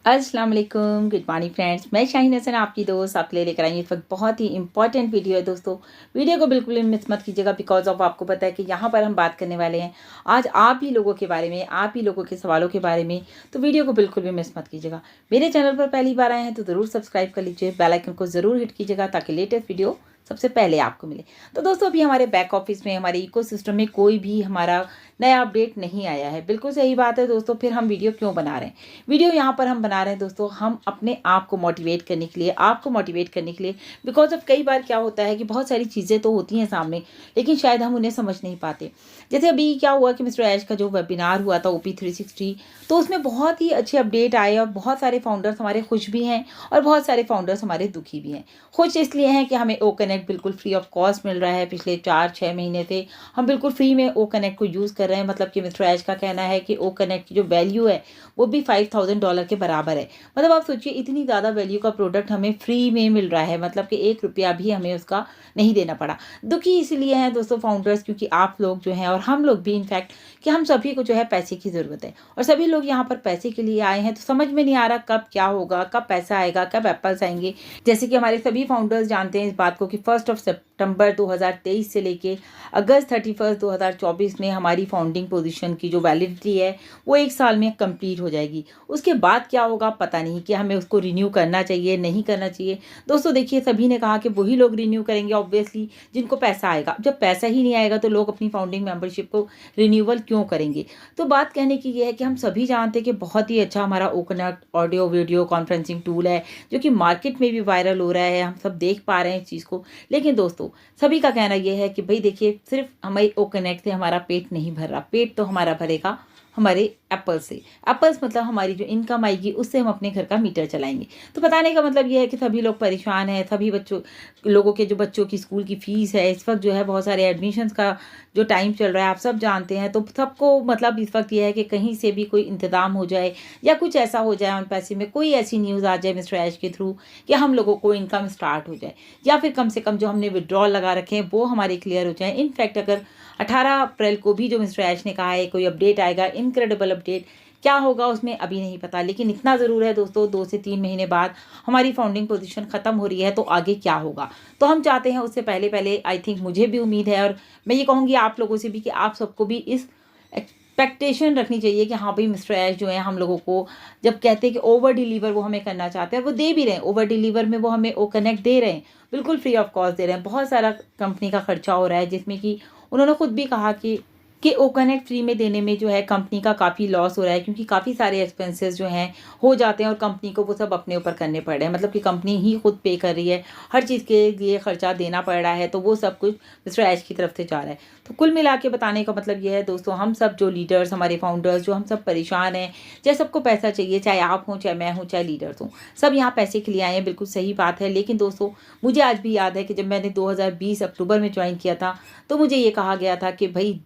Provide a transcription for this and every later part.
अस्सलाम वालेकुम, good morning friends. मैं शाहीन हसन आपकी दोस्त आपके लिए लेकर आई हूँ इस वक्त बहुत ही इंपॉर्टेंट वीडियो है दोस्तों। वीडियो को बिल्कुल भी मिस मत कीजिएगा बिकॉज ऑफ आपको पता है कि यहाँ पर हम बात करने वाले हैं आज आप ही लोगों के बारे में, आप ही लोगों के सवालों के बारे में। तो वीडियो को बिल्कुल भी मिस मत कीजिएगा। मेरे चैनल पर पहली बार आए हैं तो ज़रूर सब्सक्राइब कर लीजिए, बेल आइकन को ज़रूर हिट कीजिएगा ताकि लेटेस्ट वीडियो सबसे पहले आपको मिले। तो दोस्तों अभी हमारे बैक ऑफिस में, हमारे इकोसिस्टम में कोई भी हमारा नया अपडेट नहीं आया है। बिल्कुल सही बात है दोस्तों, फिर हम वीडियो क्यों बना रहे हैं? वीडियो यहाँ पर हम बना रहे हैं दोस्तों, हम अपने आप को मोटिवेट करने के लिए, आपको मोटिवेट करने के लिए। बिकॉज ऑफ कई बार क्या होता है कि बहुत सारी चीज़ें तो होती हैं सामने, लेकिन शायद हम उन्हें समझ नहीं पाते। जैसे अभी क्या हुआ कि मिस्टर ऐश का जो वेबिनार हुआ था OP360, तो उसमें बहुत ही अच्छे अपडेट आए और बहुत सारे फाउंडर्स हमारे खुश भी हैं और बहुत सारे फाउंडर्स हमारे दुखी भी हैं। खुश इसलिए हैं कि हमें ओ कनेक्ट बिल्कुल फ्री ऑफ कॉस्ट मिल रहा है। पिछले 4-6 महीने से हम बिल्कुल फ्री में ओ कनेक्ट को यूज़ कर रहे हैं। मतलब कि मिस्टर ऐश का कहना है कि ओ कनेक्ट की जो वैल्यू है वो भी $5000 के बराबर है। मतलब आप सोचिए इतनी ज़्यादा वैल्यू का प्रोडक्ट हमें फ्री में मिल रहा है, मतलब कि 1 रुपया भी हमें उसका नहीं देना पड़ा। दुखी इसलिए हैं दोस्तों फाउंडर्स, क्योंकि आप लोग जो हैं और हम लोग भी इनफैक्ट, कि हम सभी को जो है पैसे की ज़रूरत है और सभी लोग यहाँ पर पैसे के लिए आए हैं। तो समझ में नहीं आ रहा कब क्या होगा, कब पैसा आएगा, कब एप्पल्स आएंगे। जैसे कि हमारे सभी फाउंडर्स जानते हैं इस बात को कि 1 सितंबर 2023 से लेके अगस्त 31 2024 में हमारी फाउंडिंग पोजीशन की जो वैलिडिटी है वो 1 साल में कंप्लीट हो जाएगी। उसके बाद क्या होगा पता नहीं, कि हमें उसको रिन्यू करना चाहिए, नहीं करना चाहिए। दोस्तों देखिए, सभी ने कहा कि वही लोग रिन्यू करेंगे ऑब्वियसली जिनको पैसा आएगा। जब पैसा ही नहीं आएगा तो लोग अपनी फाउंडिंग मेंबरशिप को रिन्यूअल क्यों करेंगे? तो बात कहने की ये है कि हम सभी जानते हैं कि बहुत ही अच्छा हमारा ओकनेक्ट ऑडियो वीडियो कॉन्फ्रेंसिंग टूल है, जो कि मार्केट में भी वायरल हो रहा है, हम सब देख पा रहे हैं इस चीज़ को। लेकिन दोस्तों सभी का कहना यह है कि भाई देखिए, सिर्फ हमारी ओ कनेक्ट से हमारा पेट नहीं भर रहा। पेट तो हमारा भरेगा हमारे एप्पल से। एप्पल्स मतलब हमारी जो इनकम आएगी उससे हम अपने घर का मीटर चलाएंगे। तो बताने का मतलब ये है कि सभी लोग परेशान हैं। सभी लोगों के जो बच्चों की स्कूल की फ़ीस है, इस वक्त जो है बहुत सारे एडमिशन्स का जो टाइम चल रहा है आप सब जानते हैं। तो सबको मतलब इस वक्त ये है कि कहीं से भी कोई इंतज़ाम हो जाए या कुछ ऐसा हो जाए, उन पैसे में कोई ऐसी न्यूज़ आ जाए मिस्टर ऐश के थ्रू कि हम लोगों को इनकम स्टार्ट हो जाए, या फिर कम से कम जो हमने विड्रॉल लगा रखे हैं वो हमारे क्लियर हो जाए। इनफैक्ट अगर 18 अप्रैल को भी जो मिस्टर ऐश ने कहा है कोई अपडेट आएगा, इनक्रेडिबल अपडेट, क्या होगा उसमें अभी नहीं पता। लेकिन इतना ज़रूर है दोस्तों, 2 से 3 महीने बाद हमारी फाउंडिंग पोजीशन ख़त्म हो रही है, तो आगे क्या होगा? तो हम चाहते हैं उससे पहले पहले, आई थिंक मुझे भी उम्मीद है और मैं ये कहूँगी आप लोगों से भी, कि आप सबको भी इस एक्सपेक्टेशन रखनी चाहिए कि हाँ भाई मिस्टर ऐश जो है हम लोगों को जब कहते हैं कि ओवर डिलीवर वो हमें करना चाहते हैं, और वो दे भी रहे हैं। ओवर डिलीवर में वो हमें ओ कनेक्ट दे रहे हैं, बिल्कुल फ्री ऑफ कॉस्ट दे रहे हैं। बहुत सारा कंपनी का खर्चा हो रहा है, जिसमें कि उन्होंने खुद भी कहा कि ओ कनेक्ट फ्री में देने में जो है कंपनी का काफ़ी लॉस हो रहा है, क्योंकि काफ़ी सारे एक्सपेंसेस जो हैं हो जाते हैं और कंपनी को वो सब अपने ऊपर करने पड़ रहे हैं। मतलब कि कंपनी ही खुद पे कर रही है, हर चीज़ के लिए खर्चा देना पड़ रहा है, तो वो सब कुछ मिस्टर ऐश की तरफ से जा रहा है। तो कुल मिला के बताने का मतलब ये है दोस्तों, हम सब जो लीडर्स, हमारे फाउंडर्स जो हम सब परेशान हैं, चाहे सबको पैसा चाहिए, चाहे आप हों, चाहे मैं हूँ, चाहे लीडर्स हों, सब यहाँ पैसे के लिए आए हैं। बिल्कुल सही बात है। लेकिन दोस्तों मुझे आज भी याद है कि जब मैंने 2020 अक्टूबर में ज्वाइन किया था, तो मुझे ये कहा गया था कि भाई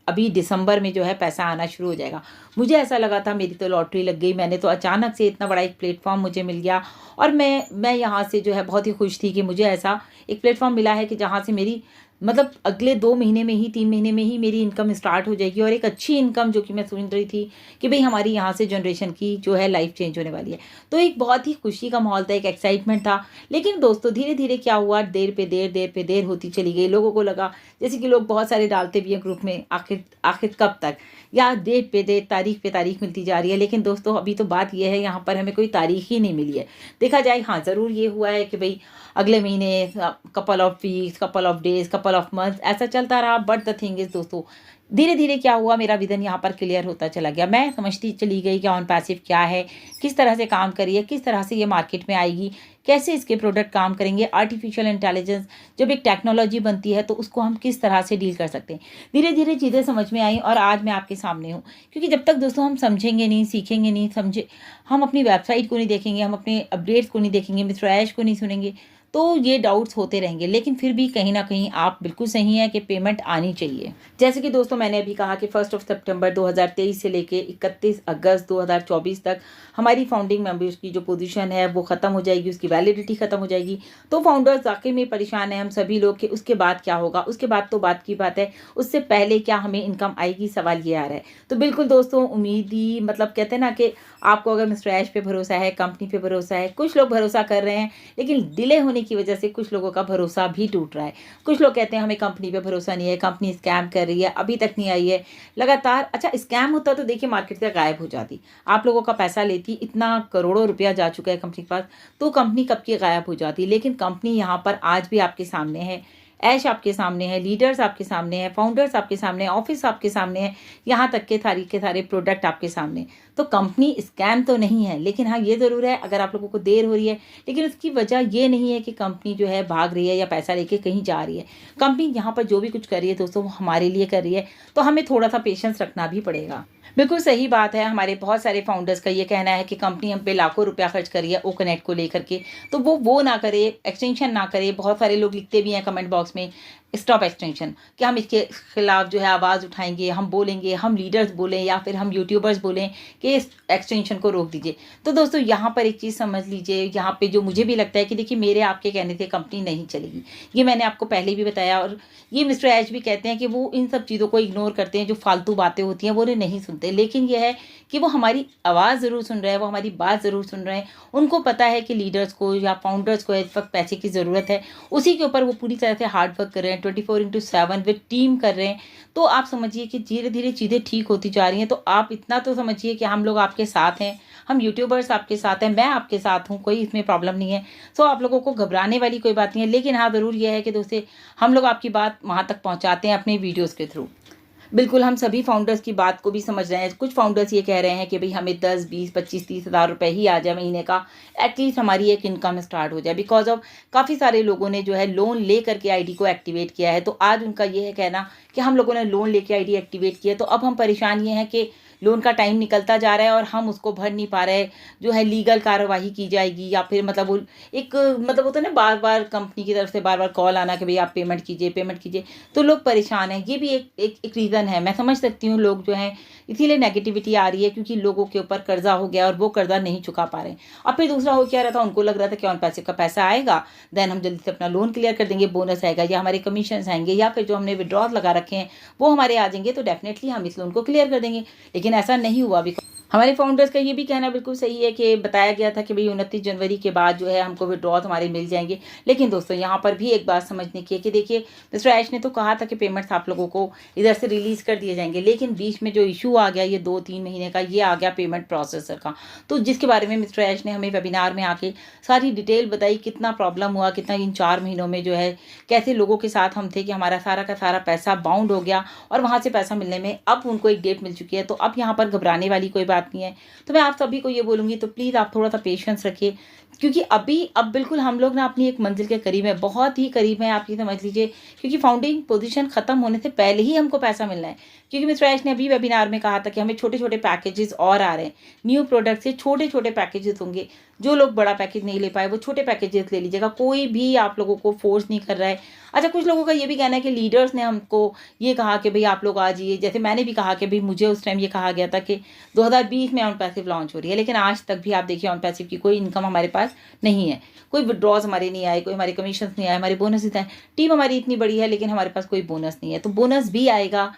अभी दिसंबर में जो है पैसा आना शुरू हो जाएगा। मुझे ऐसा लगा था मेरी तो लॉटरी लग गई, मैंने तो अचानक से इतना बड़ा एक प्लेटफॉर्म मुझे मिल गया, और मैं यहाँ से जो है बहुत ही खुश थी कि मुझे ऐसा एक प्लेटफॉर्म मिला है कि जहाँ से मेरी मतलब अगले 2 महीने में ही, 3 महीने में ही मेरी इनकम स्टार्ट हो जाएगी, और एक अच्छी इनकम, जो कि मैं सुन रही थी कि भाई हमारी यहाँ से जनरेशन की जो है लाइफ चेंज होने वाली है। तो एक बहुत ही खुशी का माहौल था, एक एक्साइटमेंट था। लेकिन दोस्तों धीरे धीरे क्या हुआ, देर होती चली गई। लोगों को लगा, जैसे कि लोग बहुत सारे डालते भी हैं ग्रुप में, आखिर कब तक, या डेट पे डेट, तारीख पे तारीख मिलती जा रही है। लेकिन दोस्तों अभी तो बात यह है, यहाँ पर हमें कोई तारीख ही नहीं मिली है। देखा जाए, हाँ ज़रूर ये हुआ है कि भाई अगले महीने, couple of weeks, couple of days, couple of months, ऐसा चलता रहा। बट द थिंग इज़ दोस्तों, धीरे धीरे क्या हुआ, मेरा विजन यहाँ पर क्लियर होता चला गया। मैं समझती चली गई कि ऑन पैसिव क्या है, किस तरह से काम करिए, किस तरह से ये मार्केट में आएगी, कैसे इसके प्रोडक्ट काम करेंगे। आर्टिफिशियल इंटेलिजेंस जब एक टेक्नोलॉजी बनती है तो उसको हम किस तरह से डील कर सकते हैं। धीरे धीरे चीज़ें समझ में आई और आज मैं आपके सामने हूँ। क्योंकि जब तक दोस्तों हम समझेंगे नहीं, सीखेंगे नहीं, हम अपनी वेबसाइट को नहीं देखेंगे, हम अपने अपडेट्स को नहीं देखेंगे, मिस्टर ऐश को नहीं सुनेंगे, तो ये डाउट्स होते रहेंगे, लेकिन फिर भी कहीं ना कहीं आप बिल्कुल सही हैं कि पेमेंट आनी चाहिए। जैसे कि दोस्तों मैंने अभी कहा कि 1 सितंबर 2023 से लेके 31 अगस्त 2024 तक हमारी फाउंडिंग मेंबर्स की जो पोजीशन है वो ख़त्म हो जाएगी, उसकी वैलिडिटी ख़त्म हो जाएगी। तो फाउंडर्स वाकई में परेशान है हम सभी लोग कि उसके बाद क्या होगा, उसके बाद तो बात की बात है, उससे पहले क्या हमें इनकम आएगी, सवाल ये आ रहा है। तो बिल्कुल दोस्तों उम्मीद ही मतलब कहते हैं ना कि आपको अगर मिस्टर ऐश पे भरोसा है, कंपनी पे भरोसा है, कुछ लोग भरोसा कर रहे हैं, लेकिन डिले होने की वजह से कुछ लोगों का भरोसा भी टूट रहा है। कुछ लोग कहते हैं हमें कंपनी पे भरोसा नहीं है, कंपनी स्कैम कर रही है, अभी तक नहीं आई है लगातार। अच्छा स्कैम होता तो देखिए मार्केट से गायब हो जाती, आप लोगों का पैसा लेती, इतना करोड़ों रुपया जा चुका है कंपनी के पास, तो कंपनी कब की गायब हो जाती। लेकिन कंपनी यहाँ पर आज भी आपके सामने है, ऐश आपके सामने है, लीडर्स आपके सामने है, फाउंडर्स आपके सामने, ऑफिस आपके सामने है, यहाँ तक के सारे प्रोडक्ट आपके सामने। तो कंपनी स्कैम तो नहीं है, लेकिन हाँ ये ज़रूर है अगर आप लोगों को देर हो रही है, लेकिन उसकी वजह ये नहीं है कि कंपनी जो है भाग रही है या पैसा लेके कहीं जा रही है। कंपनी यहाँ पर जो भी कुछ कर रही है दोस्तों वो हमारे लिए कर रही है, तो हमें थोड़ा सा पेशेंस रखना भी पड़ेगा। बिल्कुल सही बात है, हमारे बहुत सारे फाउंडर्स का ये कहना है कि कंपनी हम पे लाखों रुपया खर्च करी है ओ कनेक्ट को लेकर के, तो वो ना करे, एक्सटेंशन ना करे। बहुत सारे लोग लिखते भी हैं कमेंट बॉक्स में स्टॉप एक्सटेंशन, कि हम इसके खिलाफ जो है आवाज़ उठाएंगे, हम बोलेंगे, हम लीडर्स बोलें या फिर हम यूट्यूबर्स बोलें कि इस एक्सटेंशन को रोक दीजिए। तो दोस्तों यहाँ पर एक चीज़ समझ लीजिए, यहाँ पे जो मुझे भी लगता है कि देखिए मेरे आपके कहने से कंपनी नहीं चलेगी, ये मैंने आपको पहले भी बताया, और ये मिस्टर ऐश भी कहते हैं कि वो इन सब चीज़ों को इग्नोर करते हैं, जो फालतू बातें होती हैं वो उन्हें नहीं सुनते। लेकिन यह है कि वो हमारी आवाज़ ज़रूर सुन रहे हैं, वो हमारी बात ज़रूर सुन रहे हैं। उनको पता है कि लीडर्स को या फाउंडर्स को इस वक्त पैसे की ज़रूरत है, उसी के ऊपर वो पूरी तरह से हार्ड वर्क कर रहे हैं, 24/7 विद टीम कर रहे हैं। तो आप समझिए कि धीरे धीरे चीज़ें ठीक होती जा रही हैं। तो आप इतना तो समझिए कि हम लोग आपके साथ हैं, हम यूट्यूबर्स आपके साथ हैं, मैं आपके साथ हूँ, कोई इसमें प्रॉब्लम नहीं है। सो आप लोगों को घबराने वाली कोई बात नहीं है। लेकिन हाँ ज़रूर यह है कि दोस्तों हम लोग आपकी बात वहाँ तक पहुँचाते हैं अपने वीडियोज़ के थ्रू। बिल्कुल हम सभी फाउंडर्स की बात को भी समझ रहे हैं। कुछ फाउंडर्स ये कह रहे हैं कि भाई हमें 10, 20, 25, 30 हज़ार रुपये ही आ जाए महीने का, एटलीस्ट हमारी एक इनकम स्टार्ट हो जाए। बिकॉज ऑफ काफ़ी सारे लोगों ने जो है लोन ले करके आईडी को एक्टिवेट किया है। तो आज उनका ये है कहना कि हम लोगों ने लोन लेके आईडी एक्टिवेट किया, तो अब हम परेशान ये हैं कि लोन का टाइम निकलता जा रहा है और हम उसको भर नहीं पा रहे। जो है लीगल कार्रवाई की जाएगी, या फिर मतलब वो एक मतलब होता है ना बार बार कंपनी की तरफ से बार बार कॉल आना कि भाई आप पेमेंट कीजिए, पेमेंट कीजिए। तो लोग परेशान हैं, ये भी एक रीज़न है। मैं समझ सकती हूँ लोग जो हैं, इसीलिए नेगेटिविटी आ रही है क्योंकि लोगों के ऊपर कर्जा हो गया और वो कर्जा नहीं चुका पा रहे हैं। अब फिर दूसरा हो क्या रहा था, उनको लग रहा था कि ऑन पैसे का पैसा आएगा, देन हम जल्दी से अपना लोन क्लियर कर देंगे, बोनस आएगा या हमारे कमीशन आएंगे या फिर जो हमने विड्रॉल लगा रखे हैं वो हमारे आ जाएंगे, तो डेफिनेटली हम इस लोन को क्लियर कर देंगे। लेकिन ऐसा नहीं हुआ। हमारे फाउंडर्स का ये भी कहना बिल्कुल सही है कि बताया गया था कि भाई 29 जनवरी के बाद जो है हमको विड्रॉल हमारे मिल जाएंगे। लेकिन दोस्तों यहाँ पर भी एक बात समझने की है कि देखिए मिस्टर ऐश ने तो कहा था कि पेमेंट्स आप लोगों को इधर से रिलीज़ कर दिए जाएंगे, लेकिन बीच में जो इशू आ गया ये 2-3 महीने का, ये आ गया पेमेंट प्रोसेसर का, तो जिसके बारे में मिस्टर ऐश ने हमें वेबिनार में आके सारी डिटेल बताई, कितना प्रॉब्लम हुआ, कितना इन 4 महीनों में जो है कैसे लोगों के साथ हम थे कि हमारा सारा का सारा पैसा बाउंड हो गया और वहाँ से पैसा मिलने में अब उनको एक डेट मिल चुकी है। तो अब यहाँ पर घबराने वाली कोई बात नहीं है। तो मैं आप सभी को ये बोलूँगी, तो प्लीज़ आप थोड़ा सा पेशेंस रखिए, क्योंकि अब बिल्कुल हम लोग ना अपनी एक मंजिल के करीब है, बहुत ही करीब है, आप ये समझ लीजिए। क्योंकि फाउंडिंग पोजीशन ख़त्म होने से पहले ही हमको पैसा मिलना है। क्योंकि मिस्टर ऐश ने अभी वेबिनार में कहा था कि हमें छोटे छोटे पैकेजेस और आ रहे हैं, न्यू प्रोडक्ट से छोटे छोटे पैकेजेस होंगे। जो लोग बड़ा पैकेज नहीं ले पाए वो छोटे पैकेजेस ले लीजिएगा, कोई भी आप लोगों को फोर्स नहीं कर रहा है। अच्छा कुछ लोगों का ये भी कहना है कि लीडर्स ने हमको ये कहा कि भाई आप लोग आ जाइए, जैसे मैंने भी कहा कि भाई मुझे उस टाइम ये कहा गया था कि 2020 में ऑन पैसिव लॉन्च हो रही है, लेकिन आज तक भी आप देखिए ऑन पैसिव की कोई इनकम हमारे पास नहीं है, कोई विड्रॉज हमारे नहीं आए, कोई हमारे कमीशन नहीं आए, हमारे बोनस नहीं आए। टीम हमारी इतनी बड़ी है लेकिन हमारे पास कोई बोनस नहीं है। तो बोनस भी आएगा,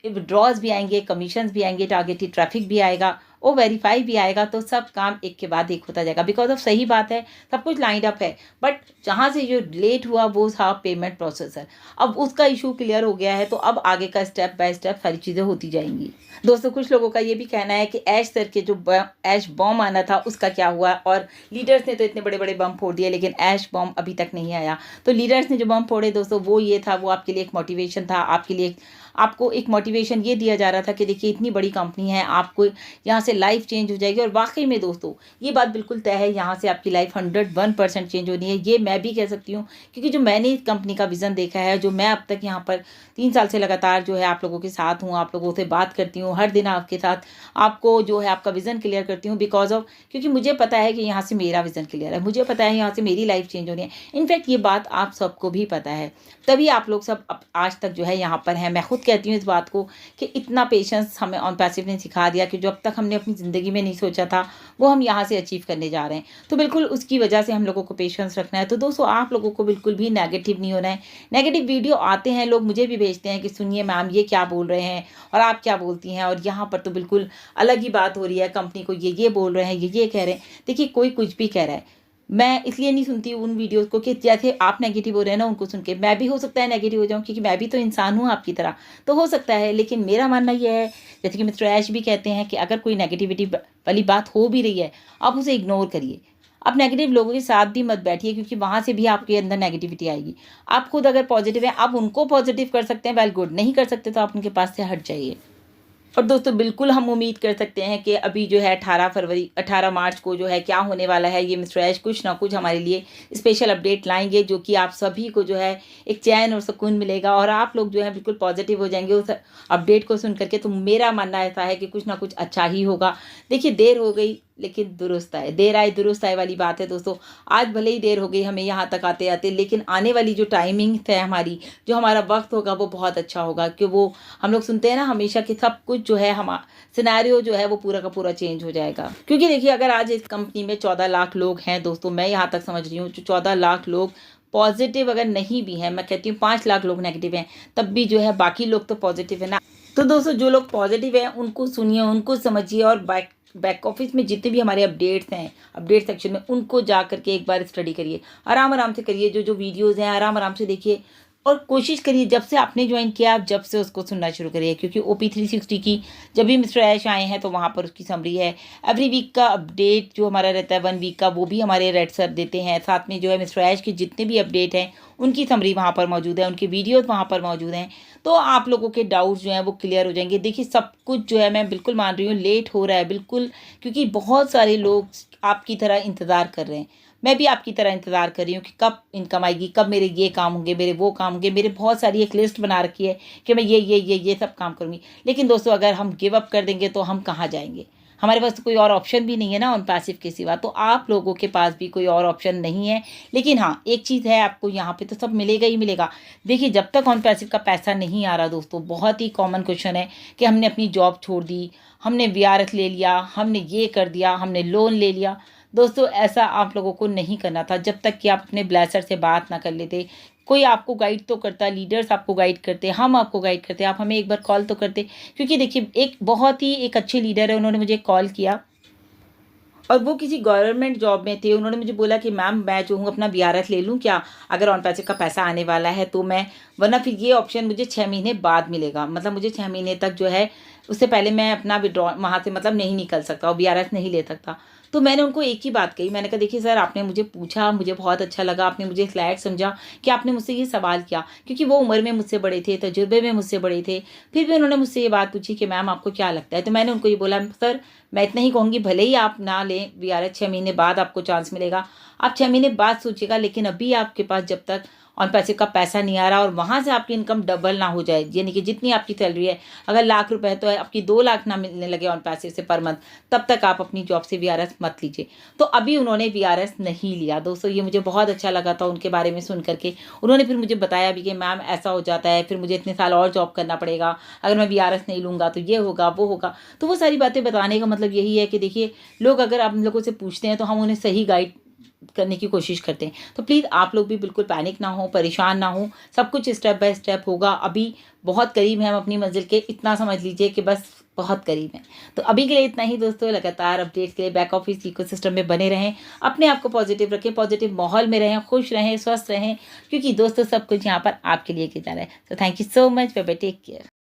विड्रॉज भी आएंगे, कमीशंस भी आएंगे, टारगेटेड ट्रैफिक भी आएगा, वो वेरीफाई भी आएगा। तो सब काम एक के बाद एक होता जाएगा। बिकॉज ऑफ सही बात है, सब कुछ लाइंड अप है, बट जहाँ से जो लेट हुआ वो था पेमेंट प्रोसेसर। अब उसका इशू क्लियर हो गया है, तो अब आगे का स्टेप बाय स्टेप सारी चीज़ें होती जाएंगी। दोस्तों कुछ लोगों का ये भी कहना है कि ऐश सर के जो ऐश बॉम्ब आना था उसका क्या हुआ, और लीडर्स ने तो इतने बड़े बड़े बम फोड़ दिए लेकिन ऐश बॉम्ब अभी तक नहीं आया। तो लीडर्स ने जो बम फोड़े दोस्तों वो ये था, वो आपके लिए एक मोटिवेशन था, आपके लिए आपको एक मोटिवेशन ये दिया जा रहा था कि देखिए इतनी बड़ी कंपनी है, आपको यहाँ से लाइफ चेंज हो जाएगी। और वाकई में दोस्तों ये बात बिल्कुल तय है, यहाँ से आपकी लाइफ 101% चेंज होनी है, ये मैं भी कह सकती हूँ। क्योंकि जो मैंने इस कंपनी का विज़न देखा है, जो मैं अब तक यहाँ पर 3 साल से लगातार जो है आप लोगों के साथ हूँ, आप लोगों से बात करती हूँ, हर दिन आपके साथ आपको जो है आपका विज़न क्लियर करती हूँ, बिकॉज ऑफ क्योंकि मुझे पता है कि यहाँ से मेरा विज़न क्लियर है, मुझे पता है यहाँ से मेरी लाइफ चेंज होनी है। इनफैक्ट ये बात आप सबको भी पता है, तभी आप लोग सब आज तक जो है यहाँ पर हैं। मैं खुद कहती हूँ इस बात को कि इतना पेशेंस हमें ऑन पैसिव ने सिखा दिया कि जो अब तक हमने अपनी ज़िंदगी में नहीं सोचा था वो हम यहाँ से अचीव करने जा रहे हैं। तो बिल्कुल उसकी वजह से हम लोगों को पेशेंस रखना है। तो दोस्तों आप लोगों को बिल्कुल भी नेगेटिव नहीं होना है। नेगेटिव वीडियो आते हैं, लोग मुझे भी भेजते हैं कि सुनिए मैम ये क्या बोल रहे हैं और आप क्या बोलती हैं, और यहाँ पर तो बिल्कुल अलग ही बात हो रही है, कंपनी को ये बोल रहे हैं, ये कह रहे हैं। देखिए कोई कुछ भी कह रहा है, मैं इसलिए नहीं सुनती उन वीडियोस को कि जैसे आप नेगेटिव हो रहे हैं ना, उनको सुन के मैं भी हो सकता है नेगेटिव हो जाऊं, क्योंकि मैं भी तो इंसान हूं आपकी तरह, तो हो सकता है। लेकिन मेरा मानना यह है, जैसे कि मिस्टर ऐश भी कहते हैं कि अगर कोई नेगेटिविटी वाली बात हो भी रही है, आप उसे इग्नोर करिए। आप नेगेटिव लोगों के साथ भी मत बैठिए, क्योंकि वहाँ से भी आपके अंदर नेगेटिविटी आएगी। आप खुद अगर पॉजिटिव हैं, आप उनको पॉजिटिव कर सकते हैं, वेल गुड, नहीं कर सकते तो आप उनके पास से हट जाइए। और दोस्तों बिल्कुल हम उम्मीद कर सकते हैं कि अभी जो है 18 मार्च को जो है क्या होने वाला है, ये मिस्टर ऐश कुछ ना कुछ हमारे लिए स्पेशल अपडेट लाएंगे, जो कि आप सभी को जो है एक चैन और सुकून मिलेगा, और आप लोग जो है बिल्कुल पॉजिटिव हो जाएंगे उस अपडेट को सुन करके। तो मेरा मानना ऐसा है कि कुछ ना कुछ अच्छा ही होगा। देखिए देर हो गई लेकिन दुरुस्त आए, देर आए दुरुस्त आए वाली बात है दोस्तों। आज भले ही देर हो गई हमें यहाँ तक आते आते, लेकिन आने वाली जो टाइमिंग है हमारी, जो हमारा वक्त होगा वो बहुत अच्छा होगा। कि वो हम लोग सुनते हैं ना हमेशा कि सब कुछ जो है हम सिनेरियो जो है वो पूरा का पूरा चेंज हो जाएगा। क्योंकि देखिए अगर आज इस कंपनी में 14 लाख लोग हैं दोस्तों, मैं यहाँ तक समझ रही हूँ, जो 14 लाख लोग पॉजिटिव अगर नहीं भी हैं, मैं कहती हूँ 5 लाख लोग नेगेटिव हैं, तब भी जो है बाकी लोग तो पॉजिटिव है ना। तो दोस्तों जो लोग पॉजिटिव हैं उनको सुनिए, उनको समझिए, और बैक ऑफिस में जितने भी हमारे अपडेट्स हैं, अपडेट सेक्शन में, उनको जा करके एक बार स्टडी करिए, आराम आराम से करिए। जो वीडियोज़ हैं आराम आराम से देखिए, और कोशिश करिए जब से आपने ज्वाइन किया आप जब से उसको सुनना शुरू करिए। क्योंकि OP360 की जब भी मिस्टर ऐश आए हैं तो वहाँ पर उसकी समरी है। एवरी वीक का अपडेट जो हमारा रहता है 1 वीक का, वो भी हमारे रेड सर देते हैं। साथ में जो है मिस्टर ऐश के जितने भी अपडेट हैं उनकी समरी वहाँ पर मौजूद है, उनकी वीडियोज़ वहाँ पर मौजूद हैं। तो आप लोगों के डाउट्स जो हैं वो क्लियर हो जाएंगे। देखिए सब कुछ जो है, मैं बिल्कुल मान रही हूँ लेट हो रहा है बिल्कुल, क्योंकि बहुत सारे लोग आपकी तरह इंतज़ार कर रहे हैं। मैं भी आपकी तरह इंतज़ार कर रही हूँ कि कब इनकम आएगी, कब मेरे ये काम होंगे, मेरे वो काम होंगे। मेरे बहुत सारी एक लिस्ट बना रखी है कि मैं ये सब काम करूँगी। लेकिन दोस्तों अगर हम गिव अप कर देंगे तो हम कहाँ जाएंगे? हमारे पास तो कोई और ऑप्शन भी नहीं है ना ऑन पैसिव के सिवा। तो आप लोगों के पास भी कोई और ऑप्शन नहीं है। लेकिन हाँ एक चीज़ है, आपको यहाँ पे तो सब मिलेगा ही मिलेगा। देखिए जब तक ऑन पैसिव का पैसा नहीं आ रहा दोस्तों, बहुत ही कॉमन क्वेश्चन है कि हमने अपनी जॉब छोड़ दी, हमने VRS ले लिया, हमने ये कर दिया, हमने लोन ले लिया। दोस्तों ऐसा आप लोगों को नहीं करना था। जब तक कि आप अपने ब्लेसर से बात ना कर लेते, कोई आपको गाइड तो करता, लीडर्स आपको गाइड करते, हम आपको गाइड करते, आप हमें एक बार कॉल तो करते। क्योंकि देखिए एक बहुत ही एक अच्छे लीडर है, उन्होंने मुझे कॉल किया और वो किसी गवर्नमेंट जॉब में थे। उन्होंने मुझे बोला कि मैम मैं जो हूँ अपना VRS ले लूँ क्या, अगर ऑन पैसिव का पैसा आने वाला है तो मैं, वरना फिर ये ऑप्शन मुझे 6 महीने बाद मिलेगा। मतलब मुझे 6 महीने तक जो है, उससे पहले मैं अपना विड्रॉ वहाँ से मतलब नहीं निकल सकता और VRS नहीं ले सकता। तो मैंने उनको एक ही बात कही, मैंने कहा देखिए सर आपने मुझे पूछा, मुझे बहुत अच्छा लगा, आपने मुझे इस लायक समझा कि आपने मुझसे ये सवाल किया। क्योंकि वो उम्र में मुझसे बड़े थे, तजुर्बे में मुझसे बड़े थे, फिर भी उन्होंने मुझसे ये बात पूछी कि मैम आपको क्या लगता है। तो मैंने उनको ये बोला सर मैं इतना ही कहूँगी, भले ही आप ना लें VRS, 6 महीने बाद आपको चांस मिलेगा, आप 6 महीने बाद सोचिएगा। लेकिन अभी आपके पास जब तक ऑन पैसिव का पैसा नहीं आ रहा और वहाँ से आपकी इनकम डबल ना हो जाए, यानी कि जितनी आपकी सैलरी है, अगर लाख रुपए है तो आपकी 2 लाख ना मिलने लगे ऑन पैसिव से पर मंथ, तब तक आप अपनी जॉब से VRS मत लीजिए। तो अभी उन्होंने VRS नहीं लिया दोस्तों, ये मुझे बहुत अच्छा लगा था उनके बारे में सुन करके। उन्होंने फिर मुझे बताया भी कि मैम ऐसा हो जाता है, फिर मुझे इतने साल और जॉब करना पड़ेगा, अगर मैं VRS नहीं लूँगा तो ये होगा वो होगा। तो वो सारी बातें बताने का मतलब यही है कि देखिए लोग अगर आप लोगों से पूछते हैं तो हम उन्हें सही गाइड करने की कोशिश करते हैं। तो प्लीज़ आप लोग भी बिल्कुल पैनिक ना हो, परेशान ना हो, सब कुछ स्टेप बाय स्टेप होगा। अभी बहुत करीब हैं हम अपनी मंजिल के, इतना समझ लीजिए कि बस बहुत करीब हैं। तो अभी के लिए इतना ही दोस्तों। लगातार अपडेट्स के लिए बैक ऑफिस इकोसिस्टम में बने रहें, अपने आप को पॉजिटिव रखें, पॉजिटिव माहौल में रहें, खुश रहें, स्वस्थ रहें, क्योंकि दोस्तों सब कुछ यहाँ पर आपके लिए किया जा रहा है। तो thank you so much, bye bye, take care.